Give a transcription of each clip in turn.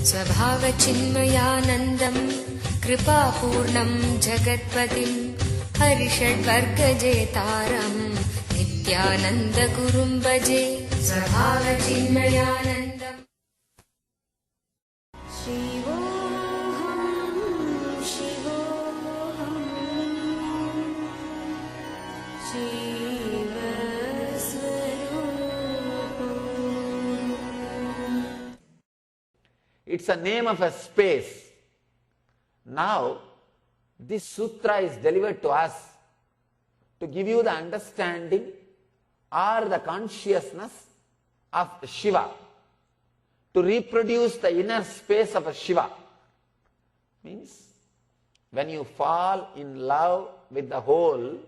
स्वभावचिन्मयानन्दम् कृपापूर्णं जगत्पतिं हरिषड्वर्गजेतारम् नित्यानन्दगुरुं भजे स्वभावचिन्मयानन्दम्। It's a name of a space. Now, this sutra is delivered to us to give you the understanding or the consciousness of Shiva, to reproduce the inner space of a Shiva. Means, when you fall in love with the whole,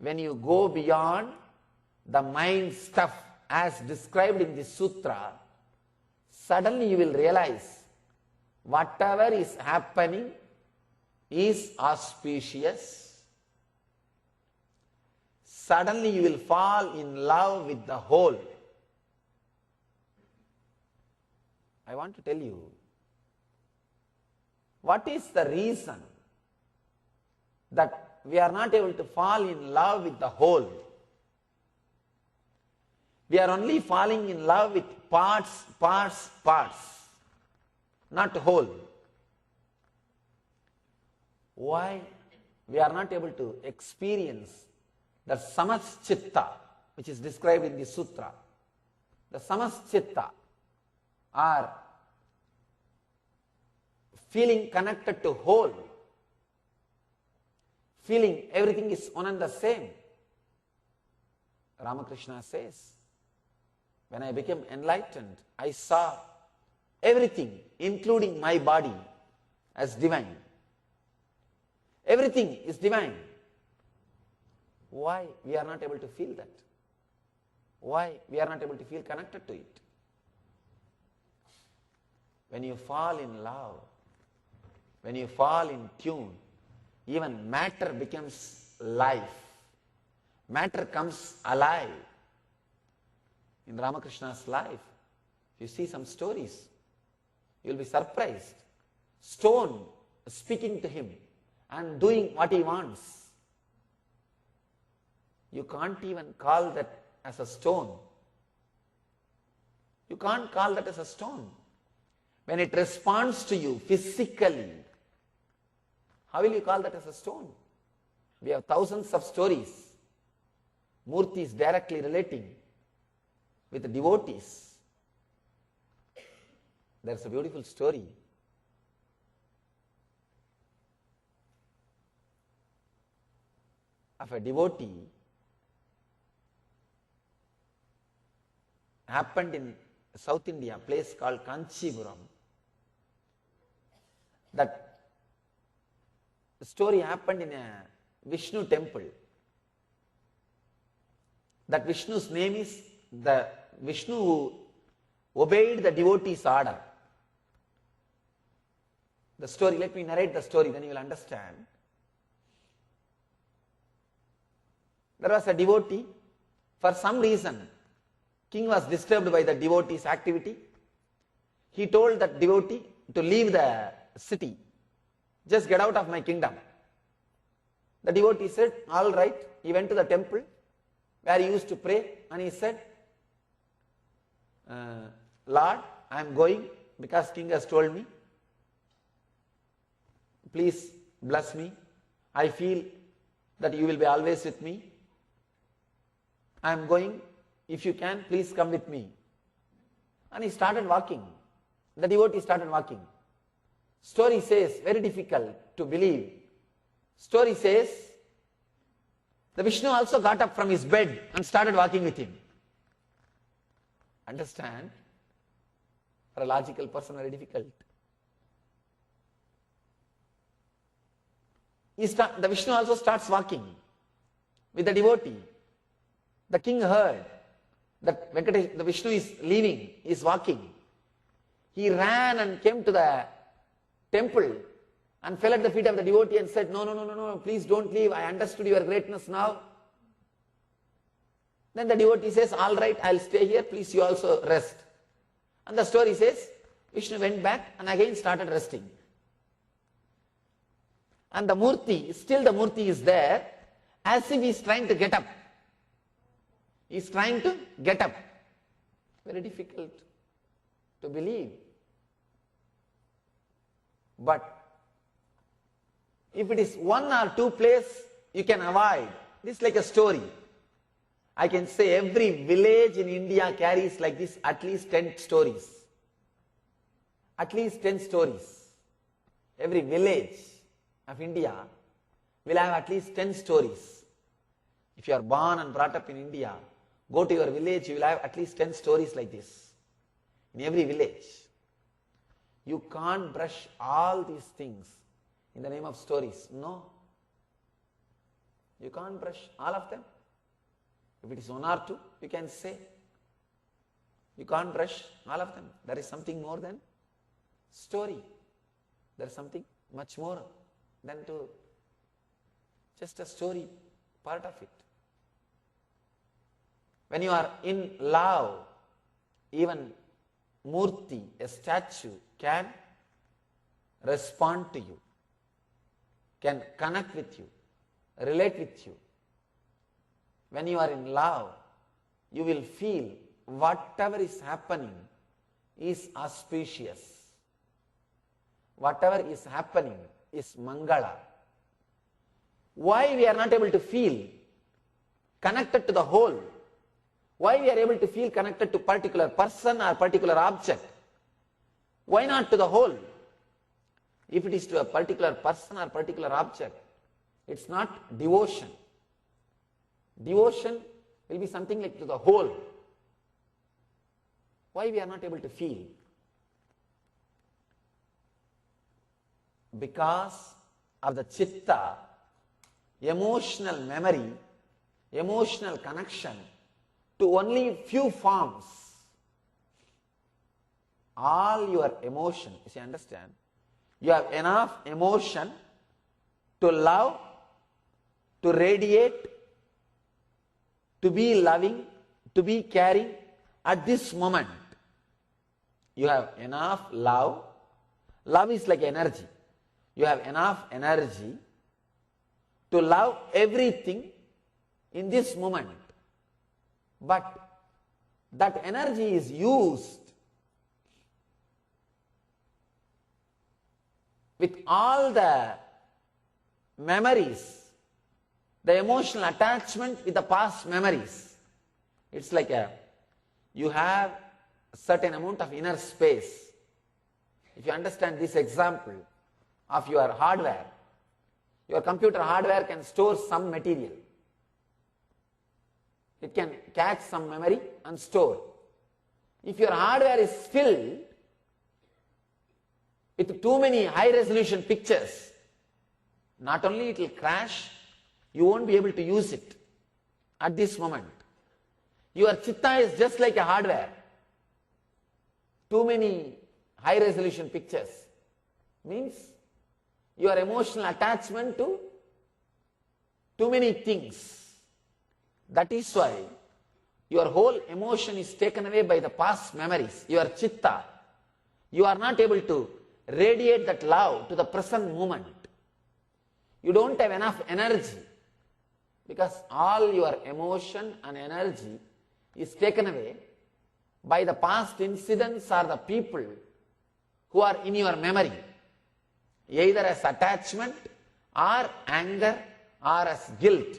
when you go beyond the mind stuff as described in this sutra, suddenly you will realize whatever is happening is auspicious. Suddenly you will fall in love with the whole. I want to tell you, what is the reason that we are not able to fall in love with the whole? We are only falling in love with parts, not whole. Why we are not able to experience the samaschitta, which is described in this sutra? The samaschitta, or feeling connected to whole, feeling everything is one and the same. Ramakrishna says, when I became enlightened, I saw everything, including my body, as divine. Everything is divine. Why we are not able to feel that? Why we are not able to feel connected to it? When you fall in love, when you fall in tune, even matter becomes life. Matter comes alive. In Ramakrishna's life, you see some stories, you will be surprised. Stone speaking to him and doing what he wants. You can't even call that as a stone. You can't call that as a stone. When it responds to you physically, how will you call that as a stone? We have thousands of stories, murtis directly relating with the devotees. There's a beautiful story of a devotee happened in South India, a place called Kanchipuram. That story happened in a Vishnu temple. That Vishnu's name is the Vishnu who obeyed the devotee's order. The story, let me narrate the story, then you will understand. There was a devotee. For some reason, king was disturbed by the devotee's activity. He told that devotee to leave the city. Just get out of my kingdom. The devotee said, all right. He went to the temple where he used to pray, and he said, Lord, I am going because king has told me. Please bless me. I feel that you will be always with me. I am going. If you can, please come with me. And he started walking. The devotee started walking. Story says, very difficult to believe. Story says, the Vishnu also got up from his bed and started walking with him. Understand? For a logical person, very difficult. The Vishnu also starts walking with the devotee. The king heard that the Vishnu is leaving, is walking. He ran and came to the temple and fell at the feet of the devotee and said, no, please don't leave. I understood your greatness now. Then the devotee says, all right, I'll stay here. Please, you also rest. And the story says, Vishnu went back and again started resting. And the Murti, still the Murti is there, as if he is trying to get up. He is trying to get up. Very difficult to believe. But if it is one or two places you can avoid, this is like a story. I can say every village in India carries like this at least 10 stories. At least 10 stories. Every village of India will have at least 10 stories. If you are born and brought up in India, go to your village, you will have at least 10 stories like this. In every village. You can't brush all these things in the name of stories. No. You can't brush all of them. If it is one or two, you can say. You can't brush all of them. There is something more than story. There is something much more than to just a story part of it. When you are in love, even Murti, a statue, can respond to you, can connect with you, relate with you. When you are in love, you will feel whatever is happening is auspicious. Whatever is happening is Mangala. Why we are not able to feel connected to the whole? Why we are able to feel connected to particular person or particular object? Why not to the whole? If it is to a particular person or particular object, it's not devotion. Devotion will be something like to the whole. Why we are not able to feel? Because of the chitta, emotional memory, emotional connection to only few forms. All your emotion, you see, understand, you have enough emotion to love, to radiate, to be loving, to be caring at this moment. You have enough love. Love is like energy. You have enough energy to love everything in this moment. But that energy is used with all the memories, the emotional attachment with the past memories. It's like you have a certain amount of inner space. If you understand this example of your hardware, your computer hardware can store some material. It can catch some memory and store. If your hardware is filled with too many high resolution pictures, not only it will crash, you won't be able to use it at this moment. Your chitta is just like a hardware. Too many high resolution pictures means your emotional attachment to too many things. That is why your whole emotion is taken away by the past memories, your chitta. You are not able to radiate that love to the present moment. You don't have enough energy because all your emotion and energy is taken away by the past incidents or the people who are in your memory, either as attachment or anger or as guilt.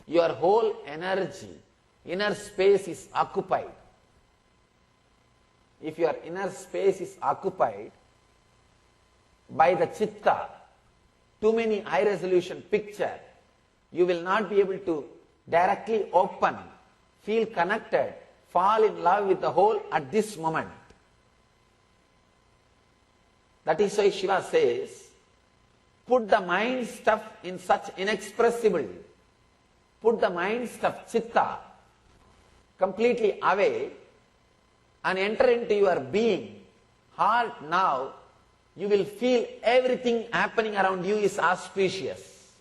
Your whole energy, inner space is occupied. If your inner space is occupied by the chitta, too many high resolution picture, you will not be able to directly open, feel connected, fall in love with the whole at this moment. That is why Shiva says, put the mind stuff in such inexpressible, put the mind stuff, chitta, completely away and enter into your being, heart. Now you will feel everything happening around you is auspicious.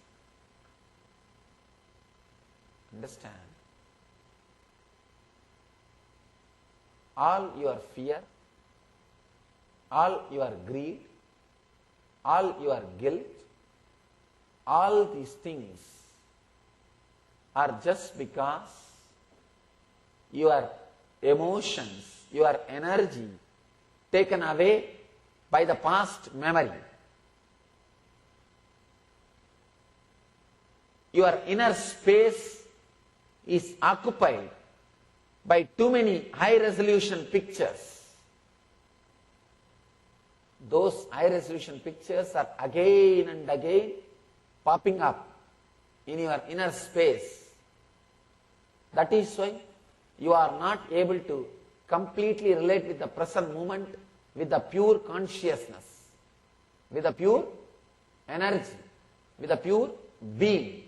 Understand? All your fear, all your greed, all your guilt, all these things are just because your emotions, your energy taken away by the past memory. Your inner space is occupied by too many high-resolution pictures. Those high-resolution pictures are again and again popping up in your inner space. That is why you are not able to completely relate with the present moment, with the pure consciousness, with the pure energy, with the pure being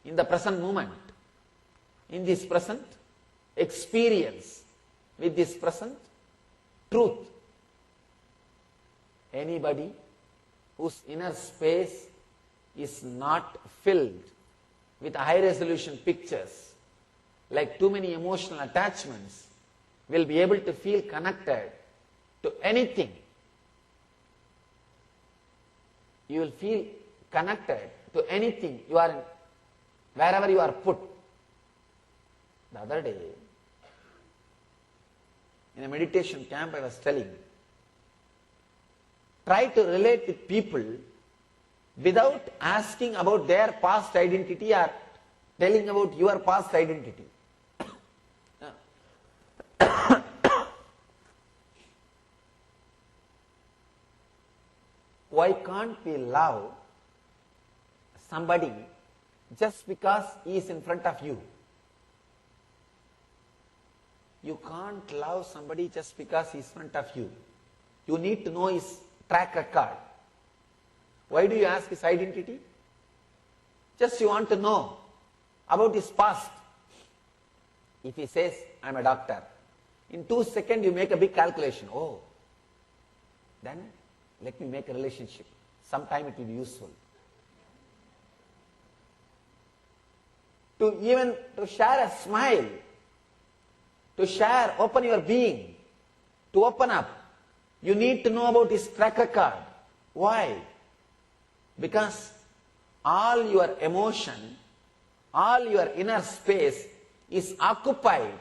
in the present moment, in this present experience, with this present truth. Anybody whose inner space is not filled with high resolution pictures, like too many emotional attachments, will be able to feel connected to anything. You will feel connected to anything you are in, wherever you are put. The other day, in a meditation camp, I was telling, try to relate with people without asking about their past identity or telling about your past identity. Why can't we love somebody just because he is in front of you? You can't love somebody just because he is in front of you. You need to know his track record. Why do you ask his identity? Just you want to know about his past. If he says, I am a doctor, in 2 seconds you make a big calculation. Oh, then let me make a relationship. Sometime it will be useful. To share a smile, to share, open your being, to open up, you need to know about his track record. Why? Because all your emotion, all your inner space is occupied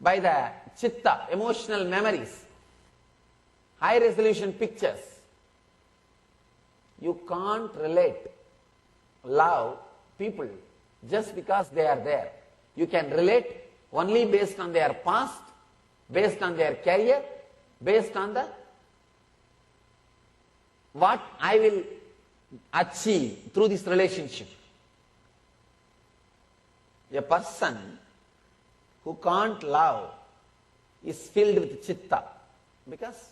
by the chitta, emotional memories, high resolution pictures. You can't relate, love people just because they are there. You can relate only based on their past, based on their career, based on the what I will achieve through this relationship. A person who can't love is filled with chitta because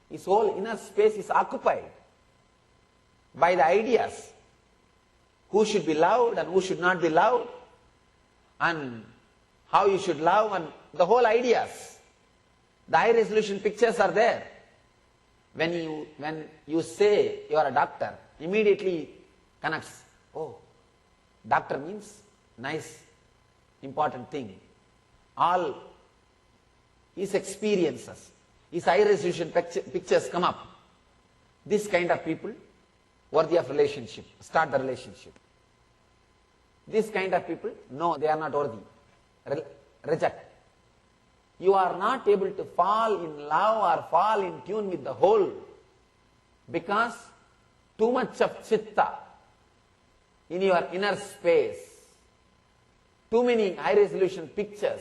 his whole inner space is occupied by the ideas who should be loved and who should not be loved, and how you should love, and the whole ideas. The high resolution pictures are there. When you say you are a doctor, immediately connects. Oh, doctor means nice, important thing. All his experiences, his high resolution pictures come up. This kind of people worthy of relationship. Start the relationship. This kind of people, no, they are not worthy. Reject. You are not able to fall in love or fall in tune with the whole because too much of chitta in your inner space, too many high resolution pictures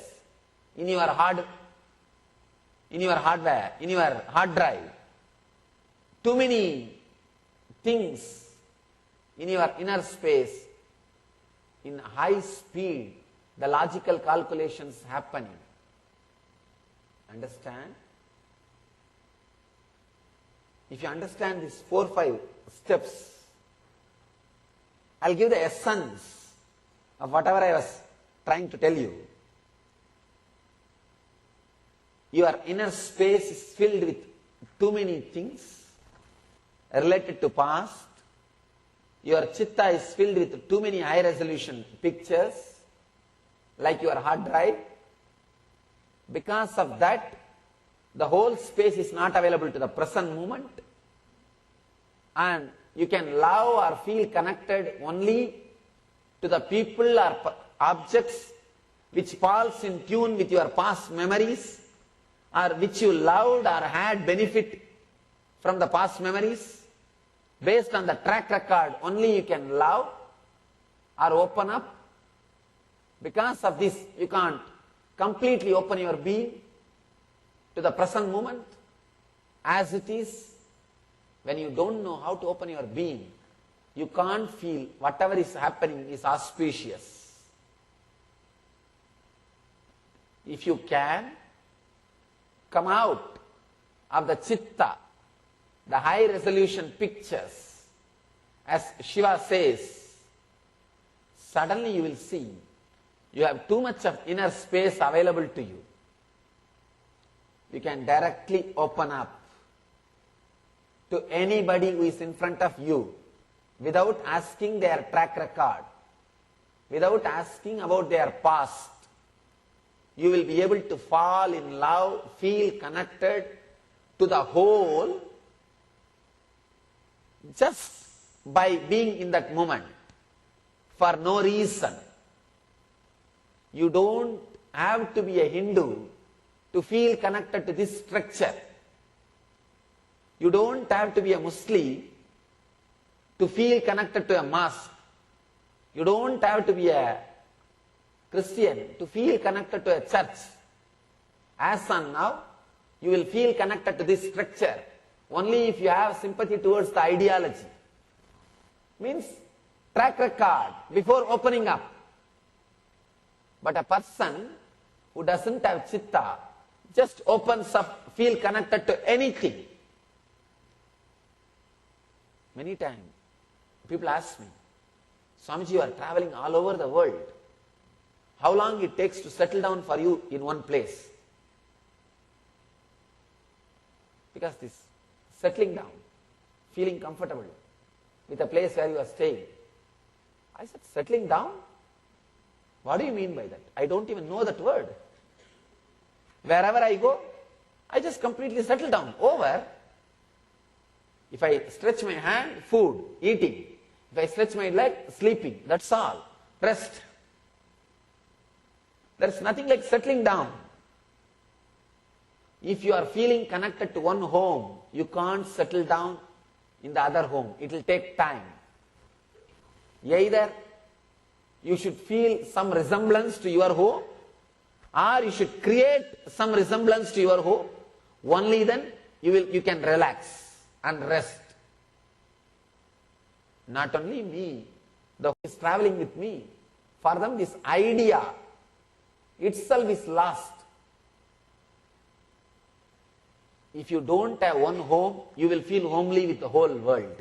in your hardware, in your hard drive, too many things in your inner space, in high speed, the logical calculations happening. Understand? If you understand these 4 or 5 steps, I'll give the essence of whatever I was trying to tell you. Your inner space is filled with too many things related to past. Your chitta is filled with too many high resolution pictures, like your hard drive. Because of that, The whole space is not available to the present moment. And you can love or feel connected only to the people or objects which falls in tune with your past memories, or which you loved or had benefit from the past memories. Based on the track record, only you can love or open up. Because of this, you can't completely open your being to the present moment as it is. When you don't know how to open your being, you can't feel whatever is happening is auspicious. If you can come out of the chitta, the high resolution pictures, as Shiva says, suddenly you will see you have too much of inner space available to you. You can directly open up to anybody who is in front of you without asking their track record, without asking about their past. You will be able to fall in love, feel connected to the whole just by being in that moment for no reason. You don't have to be a Hindu to feel connected to this structure. You don't have to be a Muslim to feel connected to a mosque. You don't have to be a Christian to feel connected to a church. As on now, you will feel connected to this structure only if you have sympathy towards the ideology. Means track record before opening up. But a person who doesn't have chitta just opens up, feel connected to anything. Many times people ask me, Swamiji, you are traveling all over the world. How long it takes to settle down for you in one place? Because this settling down, feeling comfortable with a place where you are staying. I said, settling down? What do you mean by that? I don't even know that word. Wherever I go, I just completely settle down. Over. If I stretch my hand, food, eating. If I stretch my leg, sleeping. That's all. Rest. There's nothing like settling down. If you are feeling connected to one home, you can't settle down in the other home. It will take time. Either you should feel some resemblance to your home, or you should create some resemblance to your home. Only then you can relax and rest. Not only me, the who is traveling with me, for them this idea itself is lost. If you don't have one home, you will feel homely with the whole world.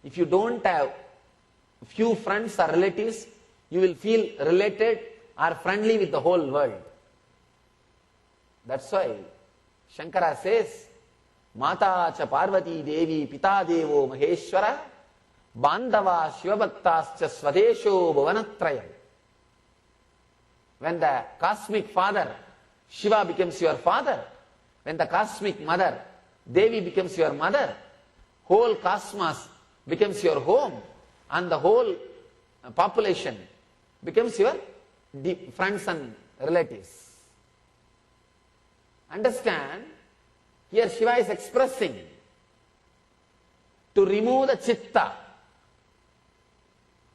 If you don't have few friends or relatives, you will feel related or friendly with the whole world. That's why Shankara says, Mata cha Parvati Devi Pita Devo Maheshwara Bandava Shivabhaktascha Swadesho Bhavanatrayam. When the cosmic father Shiva becomes your father, when the cosmic mother Devi becomes your mother, whole cosmos becomes your home, and the whole population becomes your friends and relatives. Understand, here Shiva is expressing to remove the chitta,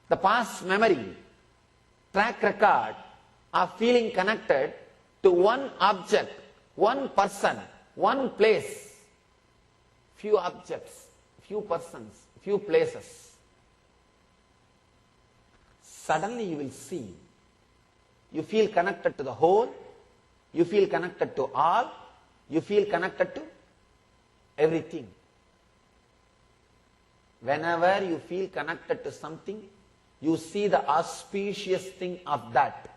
the past memory, track record of feeling connected to one object, one person, one place, few objects, few persons, few places. Suddenly you will see, you feel connected to the whole, you feel connected to all, you feel connected to everything. Whenever you feel connected to something, you see the auspicious thing of that.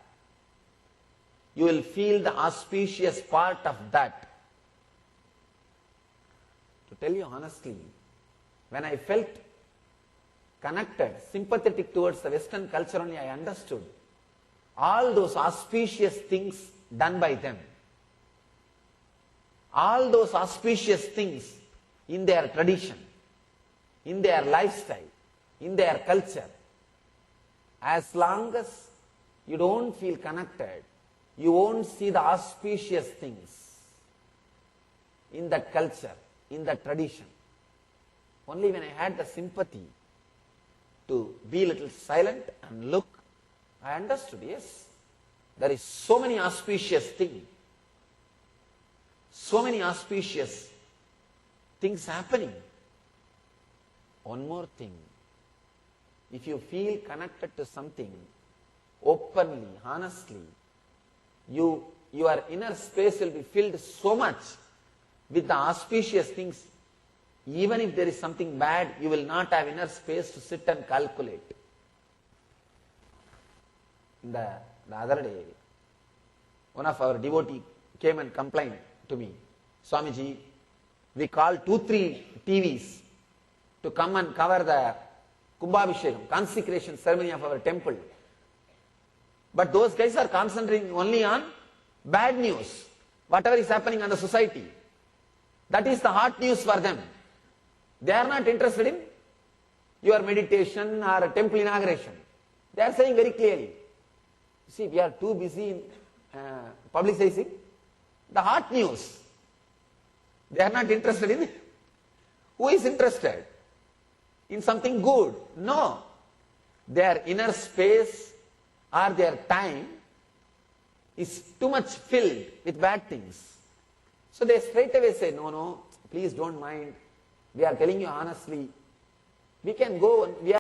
You will feel the auspicious part of that. To tell you honestly, when I felt connected, sympathetic towards the Western culture only, I understood all those auspicious things done by them. all those auspicious things in their tradition, in their lifestyle, in their culture. As long as you don't feel connected, you won't see the auspicious things in that culture, in that tradition. Only when I had the sympathy to be a little silent and look, I understood, yes, there is so many auspicious things, so many auspicious things happening. One more thing, if you feel connected to something openly, honestly, your inner space will be filled so much with the auspicious things. Even if there is something bad, you will not have inner space to sit and calculate. The other day, one of our devotees came and complained to me, Swamiji, we called 2-3 TVs to come and cover the Kumbhabhishekam, consecration ceremony of our temple. But those guys are concentrating only on bad news, whatever is happening in the society. That is the hot news for them. They are not interested in your meditation or temple inauguration. They are saying very clearly, see, we are too busy in publicizing the hot news. They are not interested in it. Who is interested in something good? No. Their inner space or their time is too much filled with bad things. So they straight away say, no, please don't mind. We are telling you honestly. We can go, we are